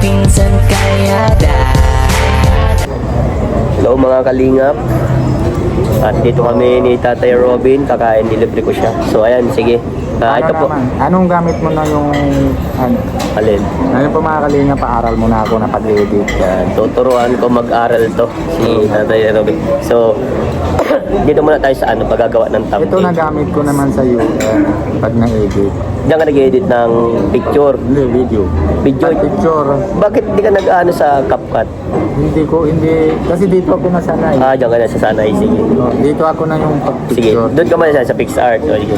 pinsan kayada. Hello mga kalingap. At dito kami ni Tatay Robin, kakain, delivery ko siya. So ayan, sige. Ito po. Anong gamit mo na yung Alin? Ngayon po mga kalinga, paaral mo na ako na pag-edit. Yan, tuturuan ko mag-aral to si Tatay Robin. So dito muna tayo sa paggagawa ng thumbnail. Ito na gamit ko naman sa iyo pag na-edit. Diyan ka nag-edit ng picture. Hindi, video. Video? Picture. Bakit di ka nag-ano sa CapCut? Hindi. Kasi dito ako nasanay. Diyan ka na sa sanay. Sige. Dito ako na yung Sige, pag-picture. doon ka muna sa PixArt. O, sige.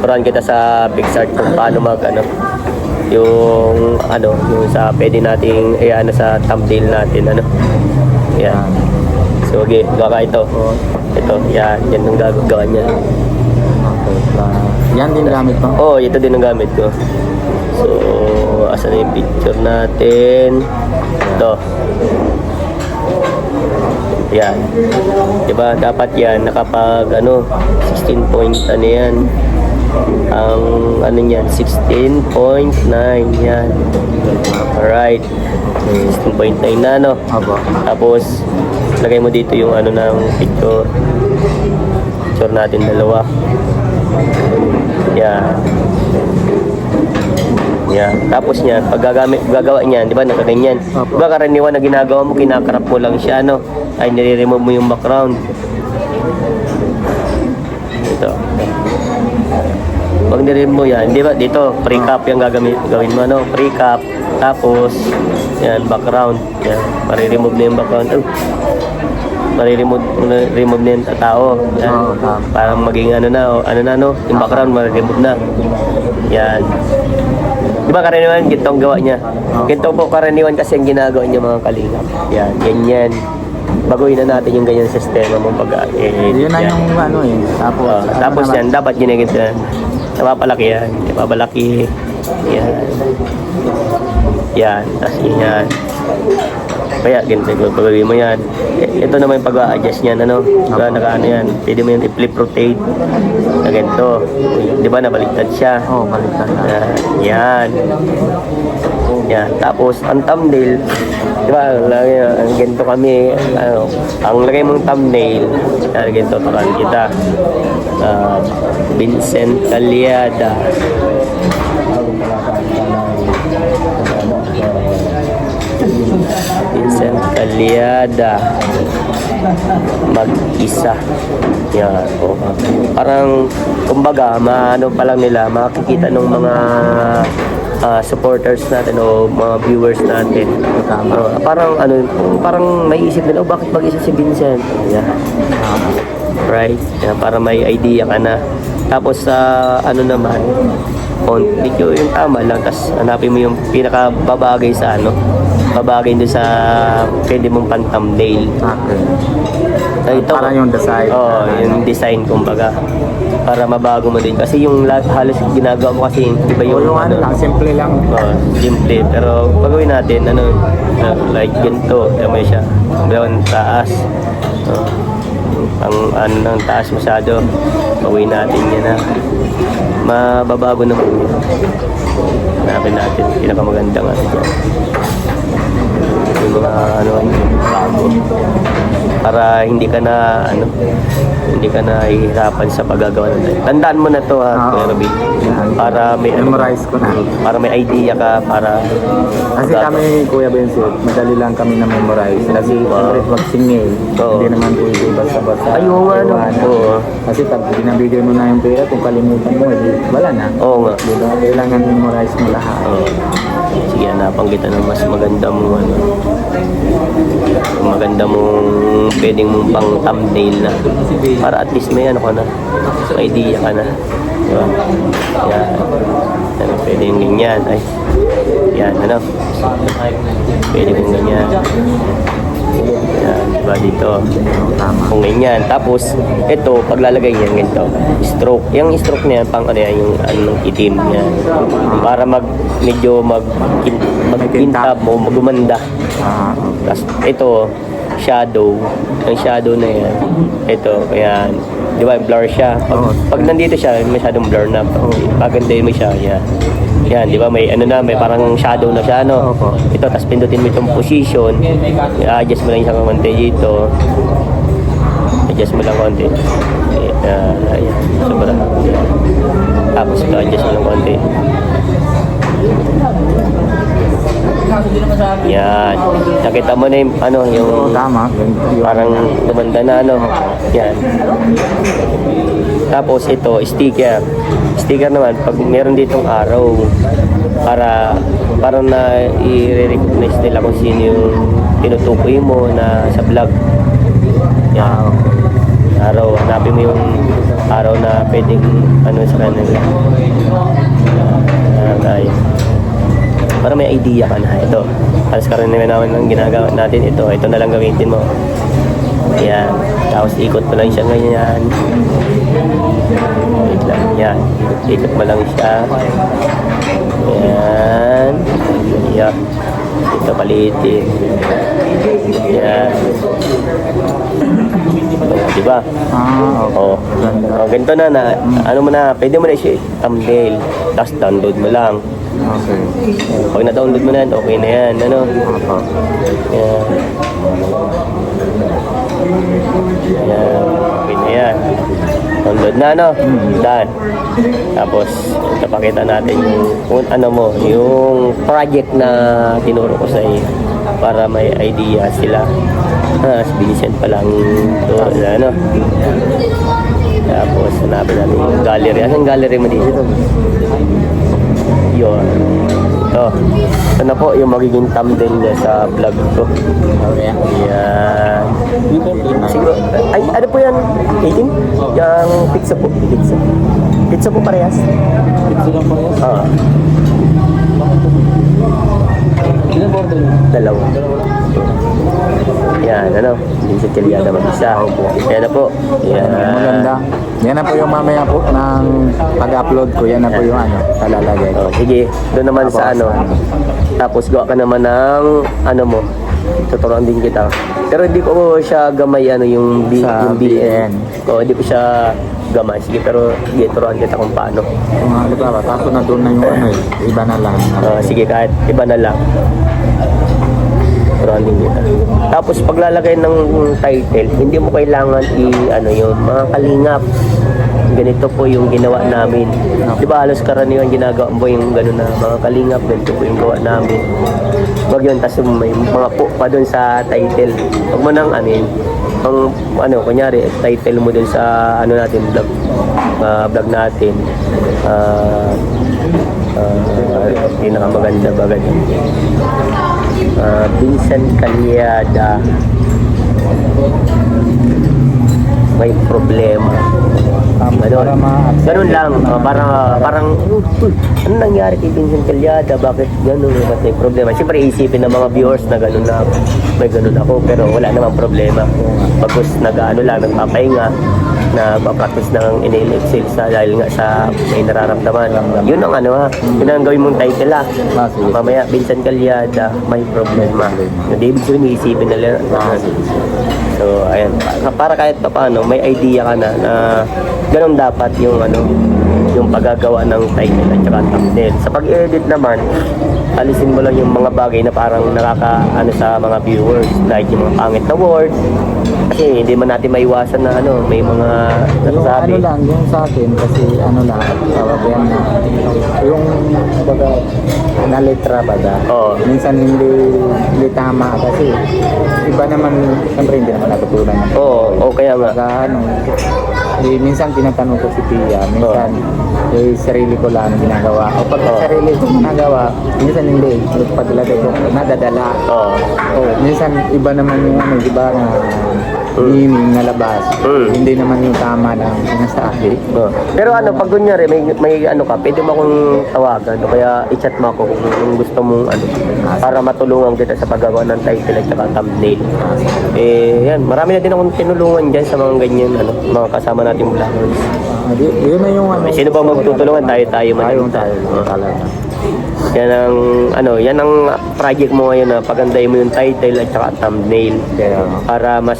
Turuan kita sa PixArt kung paano yung sa pwede nating sa thumbnail natin Yan. So, okay, gawa ka ito. Ito, yan yung gagawin niya. Okay. Yan din gamit mo? Oo, ito din ang gamit ko. So, asan na yung picture natin? Ito. Yan. Diba? Dapat yan, nakapag 16 point yan. Ang niyan, 16.9 yan. Alright. 16.9 na Tapos, lagay mo dito yung ng picture. Picture natin dalawa. Yan. Yan. Tapos niyan, pag gagawa niyan, di ba, nakaganyan. Di ba, karaniwan na ginagawa mo, kinakarap mo lang siya, ay nire-remove mo yung background. Ito. Pag nire-remove mo yan, di ba, dito, pre-cap yung gawin mo, pre-cap. Tapos, yan, background. Yan, pare-remove na yung background. Remove na yung tao. Yan. Para maging yung background, ma-remove na. Yan. Di ba karaniwan, ginto ang gawa niya. Ginto po karaniwan kasi ang ginagawa niya mga kalingap. Yan, ganyan. Baguhin na natin yung ganyan sistema mong pag-edit. Yun na yung Tapos yan, dapat ginagit na. Napapalaki yan. Napapalaki. Yan. Yan. Tapos yan. Kaya, ganito, pagawin mo yan. Ito naman yung pag-a-adjust niyan, naka-ano yan. Pwede mo yung i-flip rotate. Na ganito. Di ba, nabaliktad siya? Oo, baliktad na. Yan. Yan. Tapos, ang thumbnail, di ba, ang ganito kami, ang lagay mong thumbnail, ganito, takan kita. Vincent Calyada. Vincent Calyada mag-isa. Yan. Parang kumbaga pa lang nila makikita ng mga supporters natin o mga viewers natin. Parang may isip nila, bakit mag-isa si Vincent? Yan. Right? Yan, para may idea ka na. Tapos naman, video yung tama lang, tapos hanapin mo yung pinakababagay sa babagay doon sa pwede mong pan-thumbnail. Okay. Ito, para yung design. Yung design kumbaga. Para mabago mo din. Kasi yung halos ginagawa mo kasi iba yung simple lang. Simple. Pero pagawin natin, like ganito. May siya. Yung taas. Ang taas masyado. Pagawin natin yan mababago naman yun. Hanapin natin. Pinakamagandang dyan. Yung mga bago para hindi ka na hihirapan sa paggagawa ng tayo. Tandaan mo na to Robin. Para may memorize ko na. Para may idea ka kasi kami Kuya Vincent, madali lang kami na memorize kasi siyempre mag-singing. Hindi naman pwede basta-basta. Kasi pag binabigay mo na yung pera, kung kalimutan mo, wala na. Oo nga. Diba? Kailangan memorize mo lahat. Sige, napanggitan ng mas maganda mong maganda mong pwedeng mong pang thumbnail na para at least may may idea ka na, diba? Yan, pwedeng ganyan, yan, pwedeng ganyan. Yan, diba dito? Kung ganyan. Tapos, ito, paglalagay yan, ganito. Stroke. Yung stroke na yan, pang yung itim yan. Para medyo mag-kintab mo, magumanda. Tapos, ito, shadow. Yung shadow na yan. Ito, yan. Di ba, blur siya. Pag nandito siya, masyadong blur na. Pag ganito mo siya, yan. Yan, di ba? May ano na, may parang shadow na siya, no? Opo. Ito, tapos pindutin mo itong position. I-adjust mo lang isang konti dito. Adjust mo lang konti. Ayan, sobra. Tapos ito, adjust mo lang konti. Yan. Nakita mo na yung, ano, yung Tama. parang tumanda na, ano. Yan. Tapos ito, sticker. Sticker naman, pag meron ditong araw, para na i-recognize nila kung sino yung tinutukoy mo na sa vlog. Yan. Araw, hanapin mo yung araw na pwedeng ano sa kanila. Ayun. Para may idea ka na. Ito, alas karaniwan naman ang ginagawa natin. Ito na lang gamitin mo. Ayan. Tapos ikot mo lang siya ganyan. Wait lang. Yan. Ikot mo lang siya. Ayan. Ayan. Ito palitin. Ayan. Diba? Oo. Ganito na, ano mo na, pwede mo na siya thumbnail. Tapos download mo lang. Okay. Pag na-download mo na yan, okay na yan. Ano? Opo. Yan. Yan. Okay na yan. Download na, no? Done. Tapos, napakita natin yung, kung ano mo, yung project na tinuro ko sa iyo para may idea sila. Bilisan pa lang ito, ano? Tapos, hanapin natin yung gallery. Anong gallery mo dito? Yun. Ito. Ito na po yung magiging thumbnail niya sa vlog ko. Yan. Siguro, ay, ano po yan? 18? Yung pizza po. Pizza. Pizza po parehas? Pizza lang parehas? Oo. Ilan order? Dalawa. Yan, ano? Vincent Caliada mag-isa. Yan na po. Yan. Maganda. Yan na po yung mamaya po ng pag-upload ko. Yan na po yung ano, talalagay. Oh, sige, doon naman sa ano. Tapos gawa ka naman ng ano mo. Tuturuan din kita. Pero hindi ko siya gamay ano yung Sa yung BN. Oo, hindi ko siya gamay. Sige, pero sige, turuan kita kung paano. Kung halimbawa, tapos na doon na yung ano iba na lang. Sige, kahit iba na lang. Turuan din kita. Tapos paglalagay ng title, hindi mo kailangan ano yung mga kalingap. Ganito po yung ginawa namin. Di ba halos karaniwan ginagawa mo yung gano'n na mga kalingap, ganito po yung gawa namin. Wag yun, tas may mga po pa dun sa title. Huwag mo nang ang ano, kunyari, title mo dun sa ano natin, vlog natin. Pinakamaganda ba ganyan? Vincent Caliada. May problema. Ganun lang, parang ano nangyari kay Vincent Caliada, bakit ganun, bakit may problema. Siyempre isipin ng mga viewers na ganun na may ganun ako, pero wala namang problema. Pagkos nagpapahinga, nagpa-practice ng inhale-exhale dahil nga sa may nararamdaman. Yun ang ano yun ang gawin mong title mamaya, Vincent Caliada, may problema. Hindi ibig sabihin, isipin nila. So, ayan. Para kahit pa paano, may idea ka na ganun dapat yung yung paggagawa ng title at saka thumbnail. Sa pag-edit naman, alisin mo lang yung mga bagay na parang nakaka sa mga viewers, like yung mga pangit na words. Kasi hindi man natin maiwasan na may mga nasasabi. Yung lang, yung sa akin, kasi lang, tawag yan na, yung baga, na letra baga. Oo. Minsan hindi tama kasi iba naman, siyempre hindi naman natutunan. Oo, kaya nga. Baga, minsan tinatanong ko si Pia, minsan sarili ko lang ginagawa. O pag sarili ko ginagawa, minsan hindi. Paglalagay ko, nadadala. Minsan iba naman yung iba na meaning na labas. Hindi naman yung tama na sinasabi. Pero pag kunyari, may ka, pwede mo akong tawagan o kaya i-chat mo ako kung gusto mong para matulungan kita sa paggawa ng title at saka thumbnail. Yan, marami na din akong tinulungan dyan sa mga ganyan, mga kasama nating vloggers. Yun na yung ano. Sino ba magtutulungan? Tayo man. Tayo talaga. Yan ang project mo ngayon na pagandahin mo yung title at saka thumbnail Kaya, para mas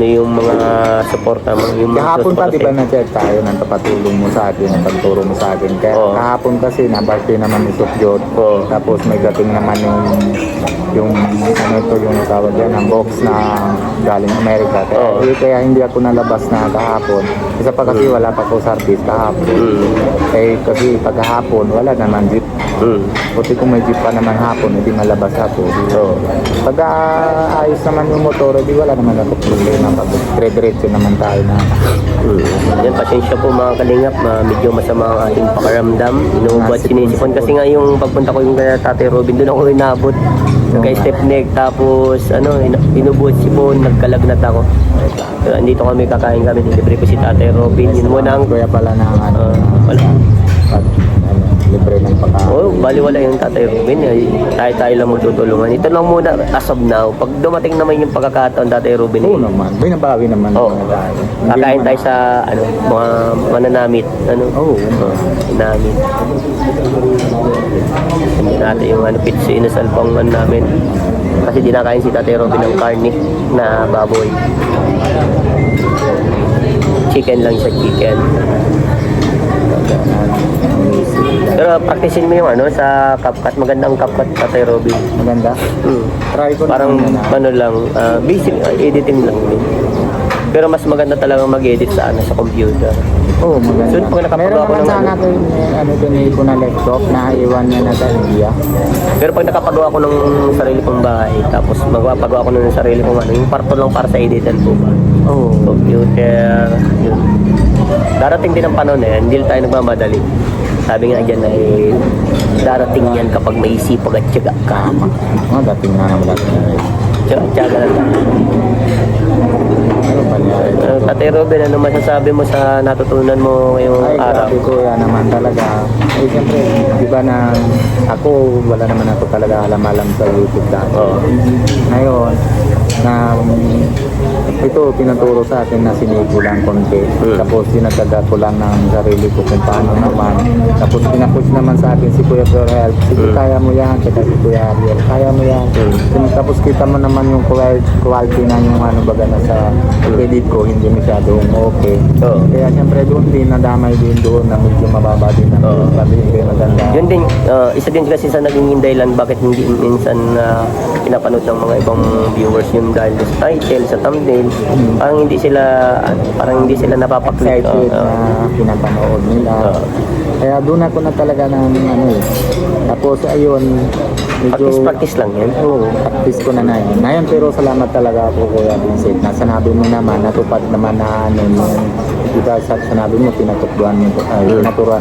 yung mga suporta mo, yung mga kahapon pa, susuporta di ba, sa'yo. na-chat tayo ng papatulong mo sa akin, ng pagturo mo sa akin. Kaya Oo. kahapon kasi, na-birthday naman ni Sukjot. Oo. Tapos may dating naman yung tawag yan, ang box na galing Amerika. Oo. Kaya hindi ako nalabas na kahapon. Isa pa kasi wala pa ko service kahapon. Kasi pagkahapon, wala naman jeep. Buti kung may jeep pa naman hapon, hindi malabas ako. So, pag ayos naman yung motor, di wala naman ako problema. Pag dire-diretso naman tayo na. Yan, pasensya po mga kalingap, medyo masama ang ating pakaramdam. Inuubat sinisipon kasi nga yung pagpunta ko yung kay Tatay Robin, doon ako inabot. Nagka-step neck, tapos inubuhat sipon, nagkalagnat ako. Andito kami, kakain kami, libre ko si Tatay Robin. Yun muna ang... Kuya pala na wala. Libre ng pagkain. Oh, baliwala yung Tatay Robin. Tayo lang magtutulungan. Ito lang muna as of now. Pag dumating naman yung pagkakataon, Tatay Robin. Oo naman. Binabawi naman. Oo. Tayo. Kakain tayo sa mga mananamit. Oo. Namit. Hindi natin yung pizza inasal pang namin. Kasi di nakain si Tatay Robin ng karne na baboy. Chicken lang siya, chicken. Pero practicein mo yung sa CapCut. Magandang CapCut, Tatay Robin. Maganda? Try ko Parang naman lang, basic editing lang din. Pero mas maganda talaga mag-edit sa computer. Oo, maganda. So, pag nakapagawa Meron ko naman ng sana pinili ko na laptop na iwan niya na sa India. Pero pag nakapagawa ko ng sarili kong bahay, tapos magpapagawa ko ng sarili kong yung parto lang para sa editan po ba? Oo. Computer, yun. Darating din ang panahon hindi tayo nagmamadali. Sabi nga dyan darating yan kapag may sipag at tiyaga ka. Dating na naman natin. Tiyaga lang. Tatay Robin, ano masasabi mo sa natutunan mo ngayong araw? Grabe ko yan naman talaga. Siyempre, di ba na ako, wala naman ako talaga alam-alam sa YouTube dati. Ngayon, na ito pinaturo sa akin na sinipo lang konti. Tapos sinataga ko lang ng sarili ko kung paano naman. Tapos pinapush naman sa akin si Kuya Pure Health. Sige, kaya mo yan. Kaya si Kuya Ariel, kaya mo yan. Tapos kita mo naman yung quality na yung baga na sa edit ko, hindi masyadong okay. Kaya siyempre doon din nadamay din doon na medyo mababa din ang hindi maganda. Yun din, isa din kasi sa naging dahilan bakit hindi minsan pinapanood ng mga ibang viewers yung dahil sa title, sa thumbnail, parang hindi sila napapaklik. Excited na pinapanood nila. Kaya doon ako na talaga ng Tapos ayun, medyo Practice lang yan. Oo, practice ko na yun. Ngayon pero salamat talaga ako Kuya Vincent. Na sanabi mo naman, natupad naman na diba sanabi mo, naturuan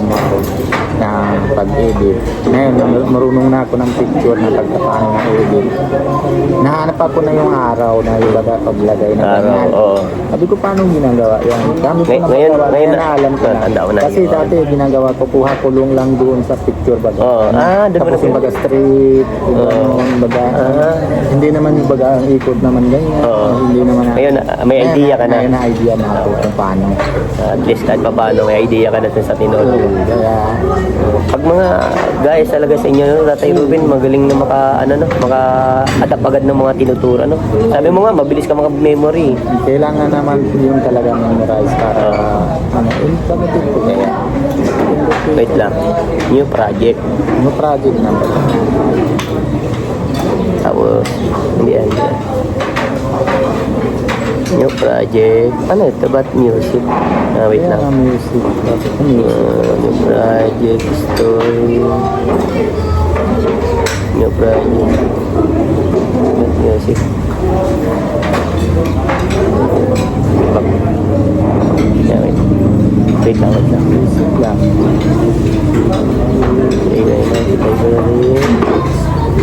mo ako na pag-edit. Ngayon, marunong na ako ng picture na pagkakaano na edit. Nahanap ako na yung araw na ibaga paglagay na ganyan. Sabi ko, paano ginagawa yan? Dami ko na magawa. Ngayon na alam ko na. Kasi dati ginagawa ko, kuha kulong lang doon sa picture baga. Tapos yung baga street, baga, hindi naman yung baga ang ikot naman ganyan. Hindi naman ngayon, may idea ka na. Ngayon na idea na ako kung paano. At least kahit pa paano, may idea ka na sa tinuro. Kaya, pag mga guys talaga sa inyo, Tatay Robin, magaling na maka-adapt agad ng mga tinuturo. Sabi mo nga, mabilis ka memory. Kailangan naman yun talaga memorize para informative ko kaya. Wait lang. New project. New project naman. Tapos, hindi yan. New project. Ano ito? Ba't music? Wait lang. Music. New project. Story. New project. Music. Yeah, wait. Wait lang. Music lang.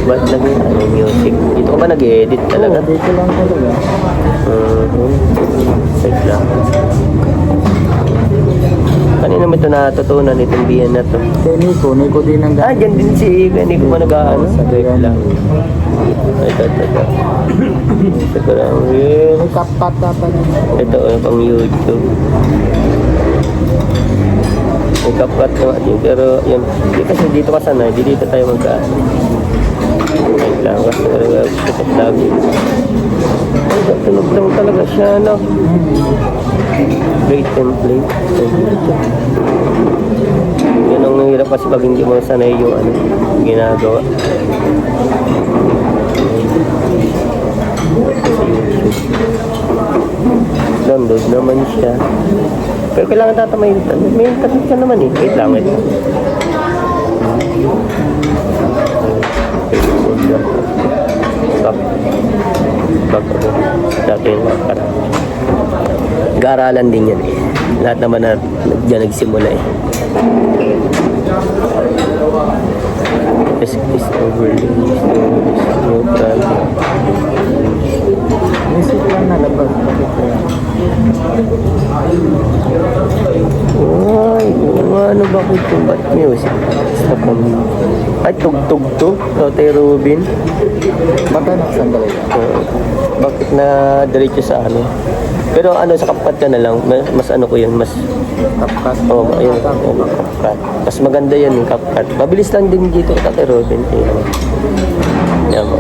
Ba't naging music? Dito ka ba nag-edit talaga? Oo, dito lang talaga. Wait lang. Kanina mo ito natutunan itong biyan na to? Kaya Nico din ang Dyan din si Nico mo nag-ano? Wait lang. Ito. Ito lang. May kapat dapat. Ito, pang YouTube. May CapCut naman din. Pero yun, kasi dito ka sanay, dito tayo magka. Wait lang, kasi tutok lagi. Ay, tunog lang talaga siya, no? Great template. Yun ang hirap kasi pag hindi mo sanay yung ano, ginagawa. Download naman siya. Pero kailangan tatamay. May tatamay ka naman eh. Wait lang, wait. Stop. Back ako. Dati yung karami. Garalan din yan eh. Lahat naman na dyan nagsimula eh. Is overly neutral. Music lang nalabas. Ay, ano bakit yung ba't music? Stop ang... Ay, tugtog to. Tote Rubin. Baka nagsandali ka. Bakit na diretso sa ano? Pero ano, sa CapCut ka na lang. Mas ano ko yun, mas... CapCut. Oo, ayun. CapCut. Mas maganda yan yung CapCut. Mabilis lang din dito, Tote Rubin. Yan mo.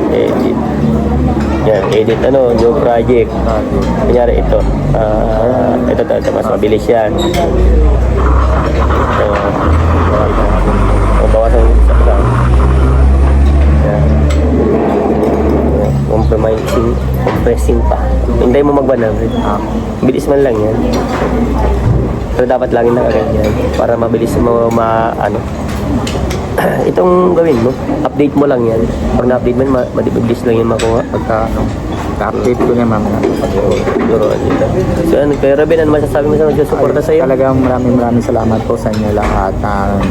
Edit. Yan, edit ano, new project. Kunyari ito. Ito, mas mabilis yan. Bawasan yung isa lang. Yan. Compressing pa. Hindi mo mag-100. Bilis man lang yan. Pero dapat lagi nakaganyan para mabilis mo ano. Itong gawin mo, update mo lang yan. Pag na-update mo, madibilis lang yung makuha. Pagka, ka-update ko niya, ma'am. Siguro, dito. So, ano, kaya Robin, ano masasabi mo sa magsusuporta sa iyo? Talagang maraming salamat po sa inyo lahat.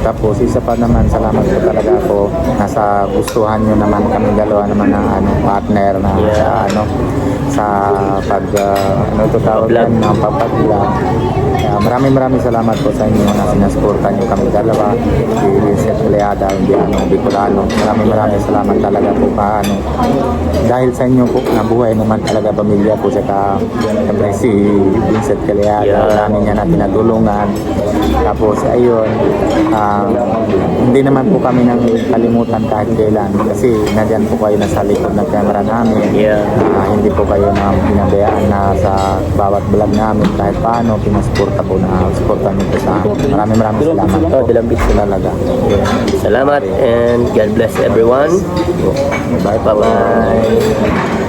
Tapos, isa pa naman, salamat po talaga po. Nasa gustuhan nyo naman kami dalawa naman ng partner na sa pag, ito tawag yan, ng papag-vlog. Maraming salamat po sa inyo na sinasuporta nyo kami dalawa. Si Vincent Leada, Indiano, Bicolano. Maraming salamat talaga po dahil sa inyo po, nabuhay naman talaga pamilya po saka si Vincent Leada. Marami niya na tinatulungan. Tapos ayun, hindi naman po kami nang kalimutan kahit kailan kasi nandyan po kayo nasa likod ng camera namin. Hindi po kayo na pinabayaan na sa bawat vlog namin kahit paano pinasuporta po na supportan niyo po sa akin. Maraming salamat po. Dilambit po talaga. Salamat and God bless everyone. Bye. Bye-bye.